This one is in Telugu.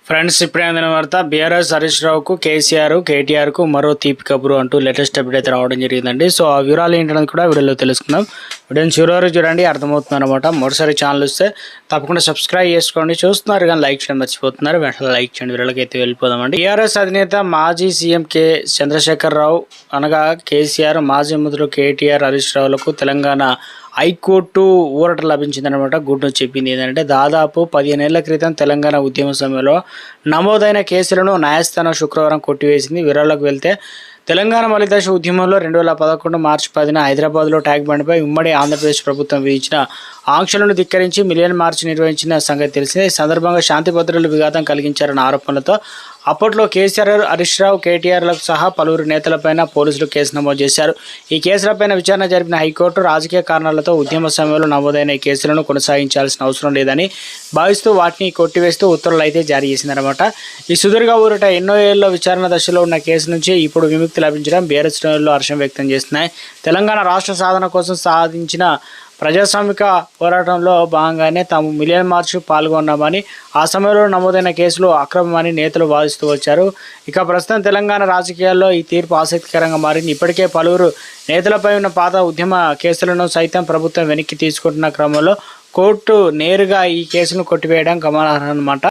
ఫ్రెండ్స్ ఇప్పుడే అందిన వార్త బీఆర్ఎస్ హరీష్ రావుకు కేసీఆర్ కేటీఆర్కు మరో తీపి కబురు అంటూ లేటెస్ట్ అప్డేట్ అయితే రావడం జరిగిందండి. సో ఆ వివరాలు ఏంటనేది కూడా వీడియోలో తెలుసుకుందాం. వీడియోని చివరి వరకు చూడండి, అర్థమవుతుంది అనమాట. మొదటిసారి ఛానల్ వస్తే తప్పకుండా సబ్స్క్రైబ్ చేసుకోండి. చూస్తున్నారు కానీ లైక్ చేయడం మర్చిపోతున్నారు, వెంటనే లైక్ చేయండి. వీళ్ళకి అయితే వెళ్ళిపోదామండి. బీఆర్ఎస్ అధినేత మాజీ సీఎం చంద్రశేఖర్ రావు అనగా కేసీఆర్, మాజీ మంత్రులు కేటీఆర్, హరీష్ రావులకు తెలంగాణ హైకోర్టు ఊరట లభించిందనమాట. గుడ్ న్యూస్ చెప్పింది ఏంటంటే దాదాపు 15 ఏళ్ల క్రితం తెలంగాణ ఉద్యమ సమయంలో నమోదైన కేసులను న్యాయస్థానం శుక్రవారం కొట్టివేసింది. వివరాలకు వెళ్తే తెలంగాణ మలిదశ ఉద్యమంలో 2011 మార్చి 10న హైదరాబాద్లో ట్యాంక్ బండ్పై ఉమ్మడి ఆంధ్రప్రదేశ్ ప్రభుత్వం విధించిన ఆంక్షలను ధిక్కరించి మిలియన్ మార్చ్ నిర్వహించిన సంగతి తెలిసిందే. ఈ సందర్భంగా శాంతి భద్రతలు విఘాతం కలిగించారన్న ఆరోపణలతో అప్పట్లో కేసీఆర్, హరీష్ రావు, కేటీఆర్లకు సహా పలువురు నేతలపైన పోలీసులు కేసు నమోదు చేశారు. ఈ కేసులపైన విచారణ జరిపిన హైకోర్టు రాజకీయ కారణాలతో ఉద్యమ సమయంలో నమోదైన ఈ కేసులను కొనసాగించాల్సిన అవసరం లేదని భావిస్తూ వాటిని కొట్టివేస్తూ ఉత్తర్వులు అయితే జారీ చేసిందనమాట. ఈ సుదీర్ఘ ఊరట ఎన్నో ఏళ్ళలో విచారణ దశలో ఉన్న కేసు నుంచి ఇప్పుడు విముక్తి లభించడం బీఆర్ఎస్ శ్రేణుల్లో హర్షం వ్యక్తం చేస్తున్నాయి. తెలంగాణ రాష్ట్ర సాధన కోసం సాధించిన ప్రజాస్వామిక పోరాటంలో భాగంగానే తాము మిలియన్ మార్చ్ పాల్గొన్నామని, ఆ సమయంలో నమోదైన కేసులు అక్రమమని నేతలు వాదిస్తూ వచ్చారు. ఇక ప్రస్తుతం తెలంగాణ రాజకీయాల్లో ఈ తీర్పు ఆసక్తికరంగా మారింది. ఇప్పటికే పలువురు నేతలపై ఉన్న పాత ఉద్యమ కేసులను సైతం ప్రభుత్వం వెనక్కి తీసుకుంటున్న క్రమంలో కోర్టు నేరుగా ఈ కేసును కొట్టివేయడం గమనార్హం అన్నమాట.